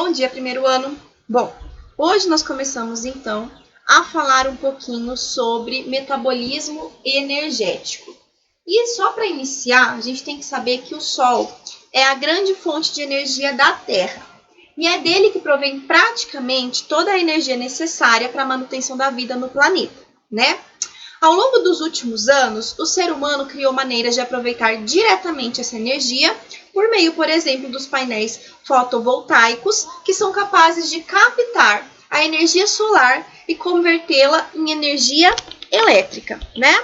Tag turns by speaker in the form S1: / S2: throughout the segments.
S1: Bom dia, primeiro ano! Bom, hoje nós começamos então a falar um pouquinho sobre metabolismo energético. E só para iniciar, a gente tem que saber que o Sol é a grande fonte de energia da Terra. E é dele que provém praticamente toda a energia necessária para a manutenção da vida no planeta, né? Ao longo dos últimos anos, o ser humano criou maneiras de aproveitar diretamente essa energia por meio, por exemplo, dos painéis fotovoltaicos, que são capazes de captar a energia solar e convertê-la em energia elétrica, né?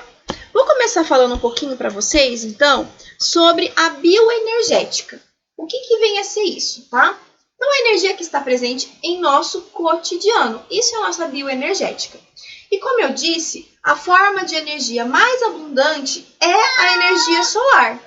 S1: Vou começar falando um pouquinho para vocês, então, sobre a bioenergética. O que vem a ser isso, tá? Então, a energia que está presente em nosso cotidiano. Isso é a nossa bioenergética. E como eu disse, a forma de energia mais abundante é a energia solar.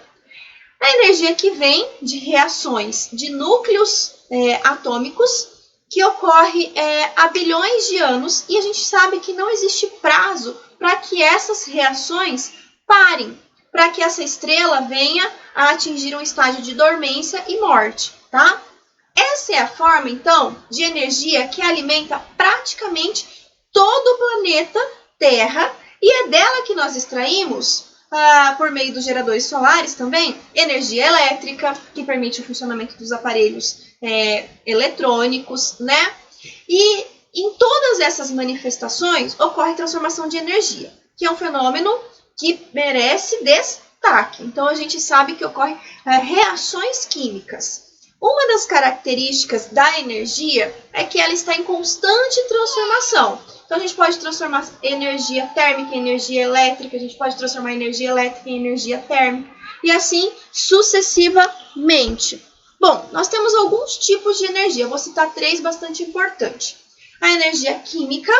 S1: A energia que vem de reações de núcleos atômicos que ocorre há bilhões de anos e a gente sabe que não existe prazo para que essas reações parem, para que essa estrela venha a atingir um estágio de dormência e morte, tá? Essa é a forma, então, de energia que alimenta praticamente todo o planeta Terra e é dela que nós extraímos, por meio dos geradores solares também, energia elétrica, que permite o funcionamento dos aparelhos eletrônicos, né? E em todas essas manifestações ocorre transformação de energia, que é um fenômeno que merece destaque. Então, a gente sabe que ocorre reações químicas. Uma das características da energia é que ela está em constante transformação. Então, a gente pode transformar energia térmica em energia elétrica, a gente pode transformar energia elétrica em energia térmica, e assim sucessivamente. Bom, nós temos alguns tipos de energia, vou citar 3 bastante importantes. A energia química,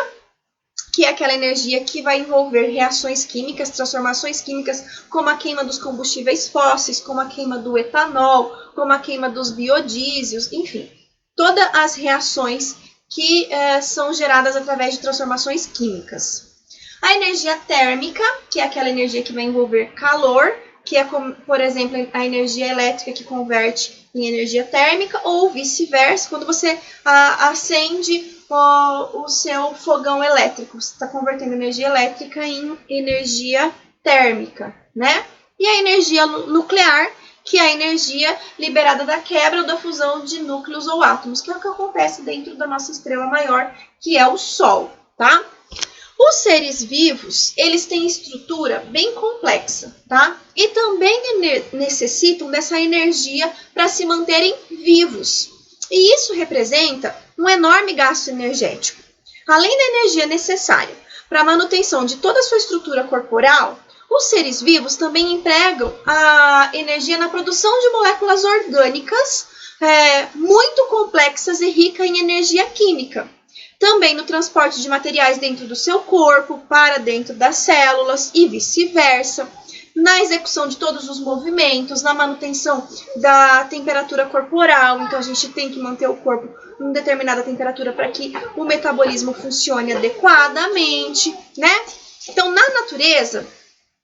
S1: que é aquela energia que vai envolver reações químicas, transformações químicas, como a queima dos combustíveis fósseis, como a queima do etanol, como a queima dos biodízeis, enfim, todas as reações que são geradas através de transformações químicas. A energia térmica, que é aquela energia que vai envolver calor, que é, como, por exemplo, a energia elétrica que converte em energia térmica, ou vice-versa, quando você acende o seu fogão elétrico, você está convertendo energia elétrica em energia térmica, né? E a energia nuclear, que é a energia liberada da quebra ou da fusão de núcleos ou átomos, que é o que acontece dentro da nossa estrela maior, que é o Sol, tá? Os seres vivos, eles têm estrutura bem complexa, tá? E também necessitam dessa energia para se manterem vivos. E isso representa um enorme gasto energético. Além da energia necessária para a manutenção de toda a sua estrutura corporal, os seres vivos também empregam a energia na produção de moléculas orgânicas muito complexas e ricas em energia química. Também no transporte de materiais dentro do seu corpo para dentro das células e vice-versa. Na execução de todos os movimentos, na manutenção da temperatura corporal. Então, a gente tem que manter o corpo em determinada temperatura para que o metabolismo funcione adequadamente, né? Então, na natureza,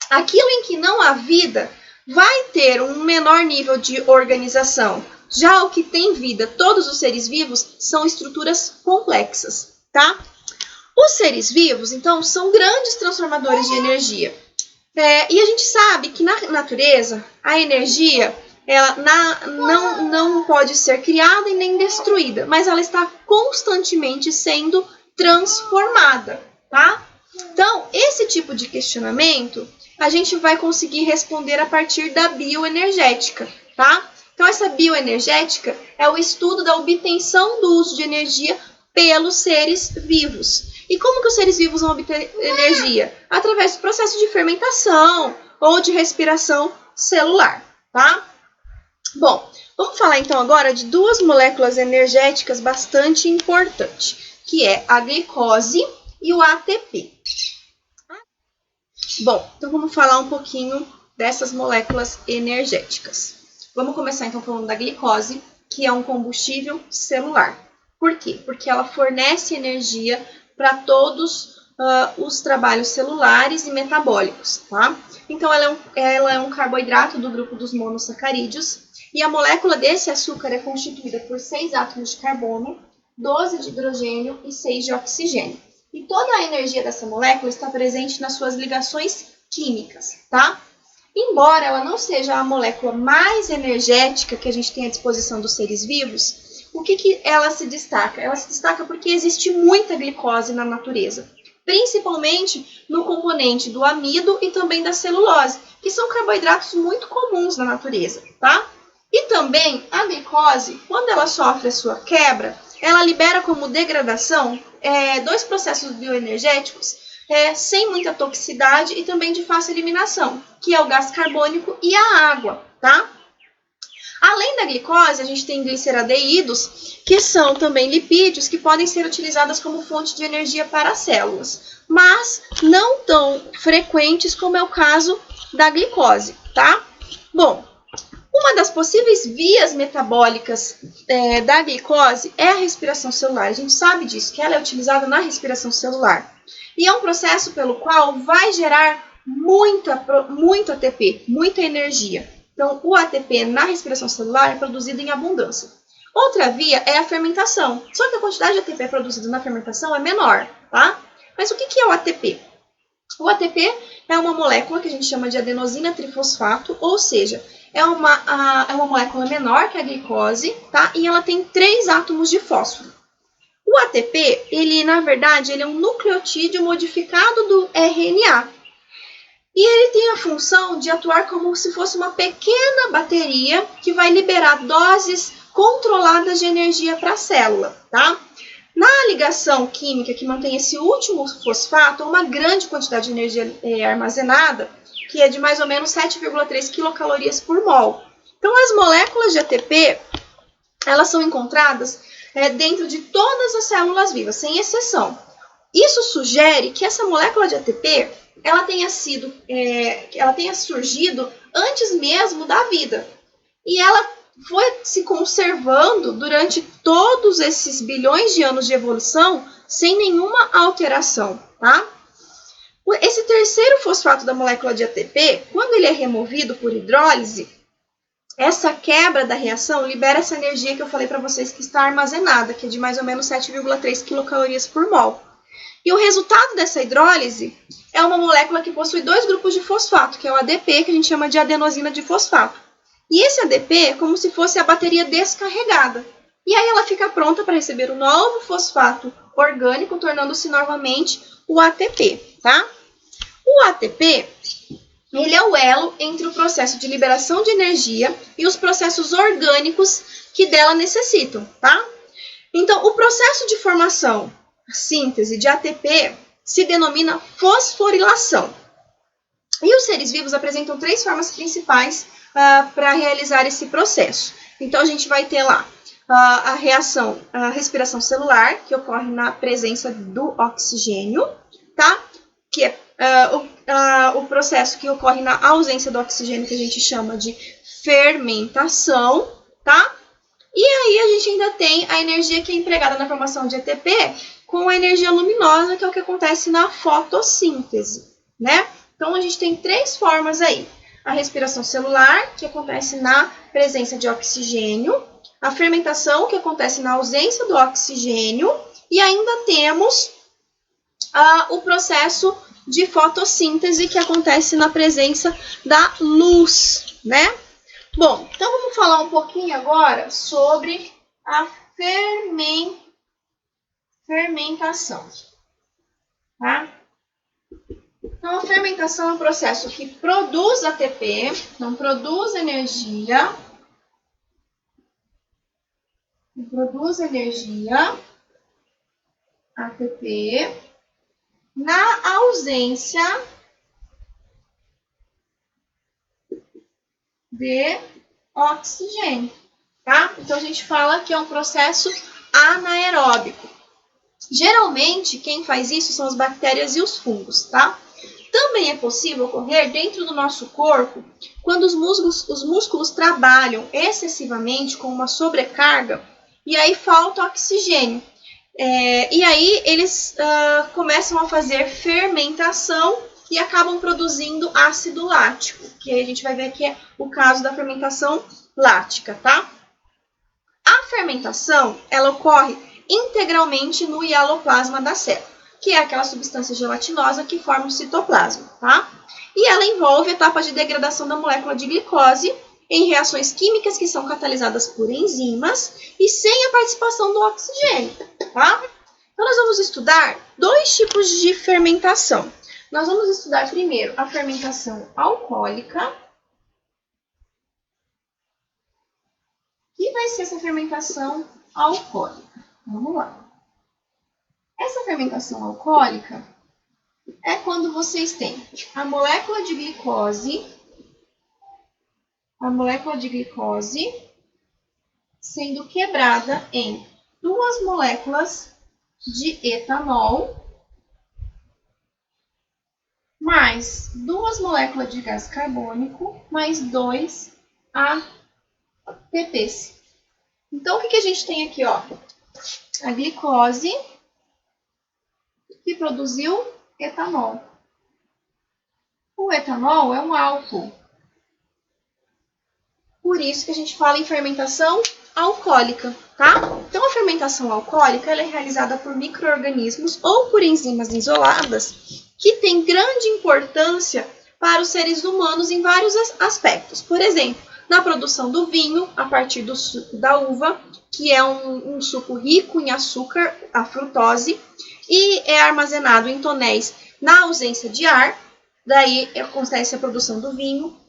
S1: aquilo em que não há vida vai ter um menor nível de organização. Já o que tem vida, todos os seres vivos, são estruturas complexas, tá? Os seres vivos, então, são grandes transformadores de energia. E a gente sabe que na natureza, a energia ela não pode ser criada e nem destruída, mas ela está constantemente sendo transformada, tá? Então, esse tipo de questionamento a gente vai conseguir responder a partir da bioenergética, tá? Então, essa bioenergética é o estudo da obtenção do uso de energia pelos seres vivos. E como que os seres vivos vão obter energia? Através do processo de fermentação ou de respiração celular, tá? Bom, vamos falar então agora de 2 moléculas energéticas bastante importantes, que é a glicose e o ATP. Bom, então vamos falar um pouquinho dessas moléculas energéticas. Vamos começar então falando da glicose, que é um combustível celular. Por quê? Porque ela fornece energia para todos os trabalhos celulares e metabólicos, tá? Então, ela é um carboidrato do grupo dos monossacarídeos E a molécula desse açúcar é constituída por 6 átomos de carbono, 12 de hidrogênio e 6 de oxigênio. E toda a energia dessa molécula está presente nas suas ligações químicas, tá? Embora ela não seja a molécula mais energética que a gente tem à disposição dos seres vivos, o que ela se destaca? Ela se destaca porque existe muita glicose na natureza, principalmente no componente do amido e também da celulose, que são carboidratos muito comuns na natureza, tá? E também a glicose, quando ela sofre a sua quebra, ela libera como degradação dois processos bioenergéticos sem muita toxicidade e também de fácil eliminação, que é o gás carbônico e a água, tá? Além da glicose, a gente tem gliceraldeídos, que são também lipídios que podem ser utilizados como fonte de energia para as células, mas não tão frequentes como é o caso da glicose, tá? Bom, uma das possíveis vias metabólicas da glicose é a respiração celular. A gente sabe disso, que ela é utilizada na respiração celular. E é um processo pelo qual vai gerar muito ATP, muita energia. Então, o ATP na respiração celular é produzido em abundância. Outra via é a fermentação. Só que a quantidade de ATP produzida na fermentação é menor, tá? Mas o que é o ATP? O ATP é uma molécula que a gente chama de adenosina trifosfato, ou seja, é uma molécula menor que a glicose, tá? E ela tem 3 átomos de fósforo. O ATP, na verdade, ele é um nucleotídeo modificado do RNA. E ele tem a função de atuar como se fosse uma pequena bateria que vai liberar doses controladas de energia para a célula, tá? Na ligação química que mantém esse último fosfato, uma grande quantidade de energia armazenada, que é de mais ou menos 7,3 quilocalorias por mol. Então, as moléculas de ATP, elas são encontradas dentro de todas as células vivas, sem exceção. Isso sugere que essa molécula de ATP, ela tenha surgido antes mesmo da vida. E ela foi se conservando durante todos esses bilhões de anos de evolução sem nenhuma alteração, tá? Esse terceiro fosfato da molécula de ATP, quando ele é removido por hidrólise, essa quebra da reação libera essa energia que eu falei para vocês que está armazenada, que é de mais ou menos 7,3 quilocalorias por mol. E o resultado dessa hidrólise é uma molécula que possui 2 grupos de fosfato, que é o ADP, que a gente chama de adenosina de fosfato. E esse ADP é como se fosse a bateria descarregada. E aí ela fica pronta para receber um novo fosfato orgânico, tornando-se novamente o ATP, tá? O ATP, ele é o elo entre o processo de liberação de energia e os processos orgânicos que dela necessitam, tá? Então, o processo de formação, síntese de ATP, se denomina fosforilação. E os seres vivos apresentam 3 formas principais para realizar esse processo. Então, a gente vai ter lá a respiração celular, que ocorre na presença do oxigênio, tá? Que é o processo que ocorre na ausência do oxigênio, que a gente chama de fermentação, tá? E aí a gente ainda tem a energia que é empregada na formação de ATP com a energia luminosa, que é o que acontece na fotossíntese, né? Então, a gente tem 3 formas aí. A respiração celular, que acontece na presença de oxigênio, a fermentação, que acontece na ausência do oxigênio, e ainda temos o processo de fotossíntese, que acontece na presença da luz, né? Bom, então vamos falar um pouquinho agora sobre a fermentação, tá? Então, a fermentação é um processo que produz ATP, então produz energia, ATP, na ausência de oxigênio, tá? Então, a gente fala que é um processo anaeróbico. Geralmente, quem faz isso são as bactérias e os fungos, tá? Também é possível ocorrer dentro do nosso corpo quando os músculos trabalham excessivamente com uma sobrecarga e aí falta oxigênio. E aí eles começam a fazer fermentação e acabam produzindo ácido lático, que a gente vai ver que é o caso da fermentação lática, tá? A fermentação, ela ocorre integralmente no hialoplasma da célula, que é aquela substância gelatinosa que forma o citoplasma, tá? E ela envolve etapas de degradação da molécula de glicose em reações químicas que são catalisadas por enzimas e sem a participação do oxigênio, tá? Então, nós vamos estudar dois tipos de fermentação. Nós vamos estudar primeiro a fermentação alcoólica, que vai ser essa fermentação alcoólica. Vamos lá. Essa fermentação alcoólica é quando vocês têm a molécula de glicose sendo quebrada em duas moléculas de etanol mais duas moléculas de gás carbônico mais 2 ATPs. Então, o que a gente tem aqui, ó? A glicose que produziu etanol. O etanol é um álcool. Por isso que a gente fala em fermentação alcoólica, tá? Então, a fermentação alcoólica ela é realizada por micro-organismos ou por enzimas isoladas que têm grande importância para os seres humanos em vários aspectos. Por exemplo, na produção do vinho, a partir do suco da uva, que é um suco rico em açúcar, a frutose, e é armazenado em tonéis na ausência de ar, daí acontece a produção do vinho.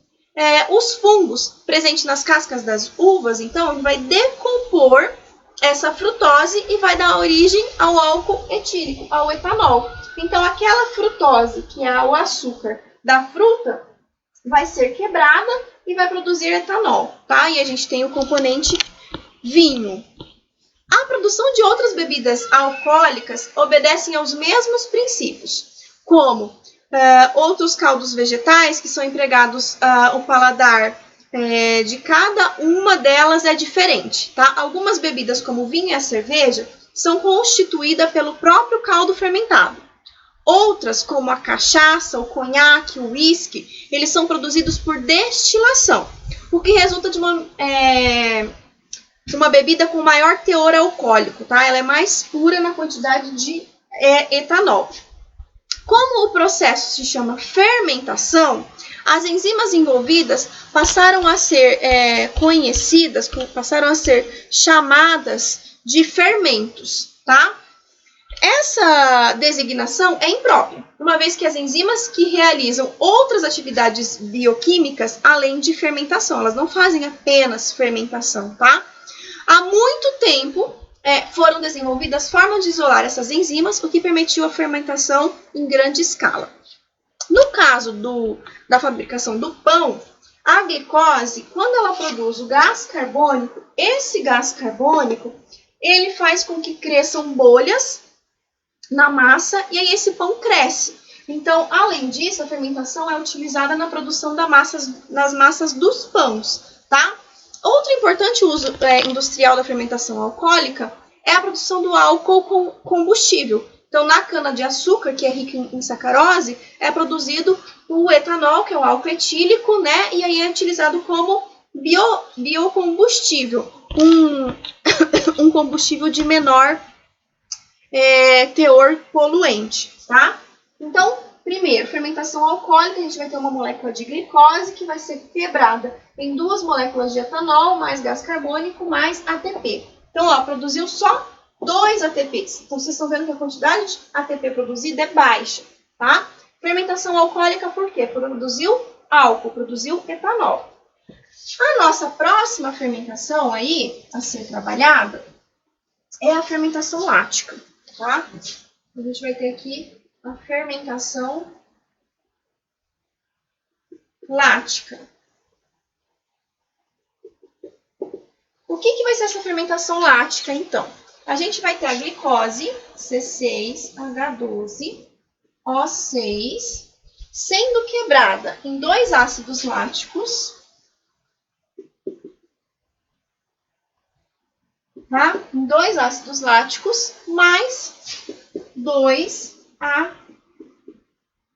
S1: Os fungos presentes nas cascas das uvas, então, vai decompor essa frutose e vai dar origem ao álcool etílico, ao etanol. Então, aquela frutose, que é o açúcar da fruta, vai ser quebrada e vai produzir etanol, tá? E a gente tem o componente vinho. A produção de outras bebidas alcoólicas obedecem aos mesmos princípios, como outros caldos vegetais que são empregados, o paladar de cada uma delas é diferente, tá? Algumas bebidas, como o vinho e a cerveja, são constituídas pelo próprio caldo fermentado. Outras, como a cachaça, o conhaque, o uísque, eles são produzidos por destilação, o que resulta de uma bebida com maior teor alcoólico, tá? Ela é mais pura na quantidade de etanol. Como o processo se chama fermentação, as enzimas envolvidas passaram a ser conhecidas, passaram a ser chamadas de fermentos, tá? Essa designação é imprópria, uma vez que as enzimas que realizam outras atividades bioquímicas além de fermentação, elas não fazem apenas fermentação, tá? Há muito tempo foram desenvolvidas formas de isolar essas enzimas, o que permitiu a fermentação em grande escala. No caso da fabricação do pão, a glicose, quando ela produz o gás carbônico, esse gás carbônico, ele faz com que cresçam bolhas na massa e aí esse pão cresce. Então, além disso, a fermentação é utilizada na produção das massas dos pães, tá? Outro importante uso industrial da fermentação alcoólica é a produção do álcool com combustível. Então, na cana-de-açúcar, que é rica em sacarose, é produzido o etanol, que é o álcool etílico, né? E aí é utilizado como biocombustível, um combustível de menor teor poluente, tá? Então, primeiro, fermentação alcoólica, a gente vai ter uma molécula de glicose que vai ser quebrada em duas moléculas de etanol, mais gás carbônico, mais ATP. Então, ó, produziu só 2 ATPs. Então, vocês estão vendo que a quantidade de ATP produzida é baixa, tá? Fermentação alcoólica por quê? Produziu álcool, produziu etanol. A nossa próxima fermentação aí, a ser trabalhada, é a fermentação lática, tá? A gente vai ter aqui a fermentação lática. O que vai ser essa fermentação lática, então? A gente vai ter a glicose, C6H12O6, sendo quebrada em 2 ácidos láticos, tá? Em 2 ácidos láticos, mais 2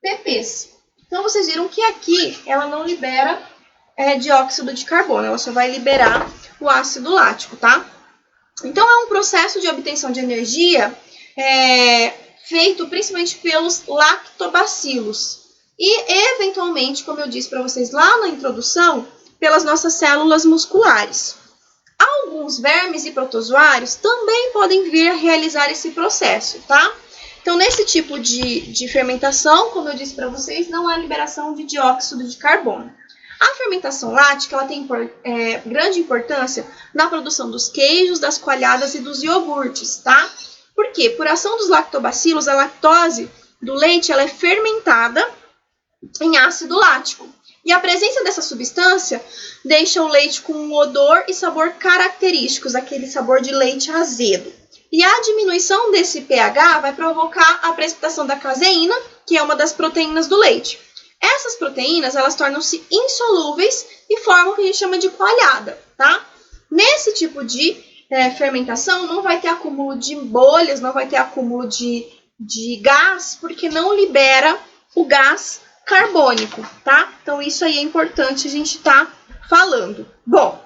S1: ATPs. Então, vocês viram que aqui ela não libera dióxido de carbono, ela só vai liberar o ácido lático, tá? Então, é um processo de obtenção de energia feito principalmente pelos lactobacilos e, eventualmente, como eu disse para vocês lá na introdução, pelas nossas células musculares. Alguns vermes e protozoários também podem vir a realizar esse processo, tá? Então, nesse tipo de fermentação, como eu disse para vocês, não há liberação de dióxido de carbono. A fermentação lática ela tem grande importância na produção dos queijos, das coalhadas e dos iogurtes, tá? Por quê? Por ação dos lactobacilos, a lactose do leite ela é fermentada em ácido lático. E a presença dessa substância deixa o leite com um odor e sabor característicos, aquele sabor de leite azedo. E a diminuição desse pH vai provocar a precipitação da caseína, que é uma das proteínas do leite. Essas proteínas, elas tornam-se insolúveis e formam o que a gente chama de coalhada, tá? Nesse tipo de fermentação, não vai ter acúmulo de bolhas, não vai ter acúmulo de gás, porque não libera o gás carbônico, tá? Então, isso aí é importante a gente tá falando. Bom,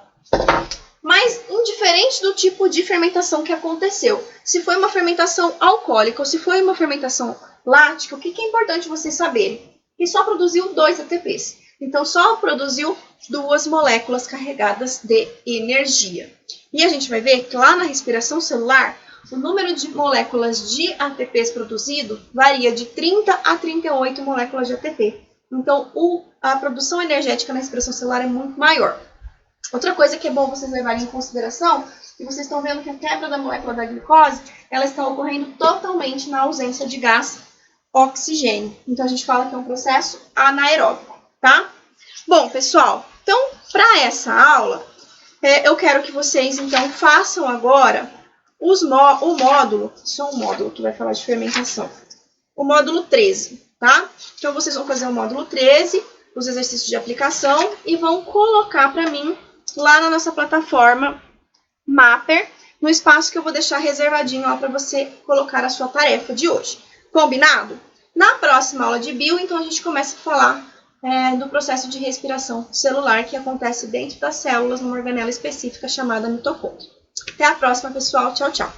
S1: mas indiferente do tipo de fermentação que aconteceu, se foi uma fermentação alcoólica ou se foi uma fermentação lática, o que é importante vocês saberem? Que só produziu 2 ATPs. Então, só produziu 2 moléculas carregadas de energia. E a gente vai ver que lá na respiração celular, o número de moléculas de ATPs produzido varia de 30 a 38 moléculas de ATP. Então, a produção energética na respiração celular é muito maior. Outra coisa que é bom vocês levarem em consideração, que vocês estão vendo que a quebra da molécula da glicose, ela está ocorrendo totalmente na ausência de gás oxigênio. Então, a gente fala que é um processo anaeróbico, tá? Bom, pessoal, então, para essa aula, eu quero que vocês, então, façam agora o módulo, só um módulo que vai falar de fermentação, o módulo 13, tá? Então, vocês vão fazer o módulo 13, os exercícios de aplicação, e vão colocar para mim lá na nossa plataforma Mapper, no espaço que eu vou deixar reservadinho lá para você colocar a sua tarefa de hoje. Combinado? Na próxima aula de bio, então, a gente começa a falar do processo de respiração celular que acontece dentro das células numa organela específica chamada mitocôndria. Até a próxima, pessoal. Tchau, tchau.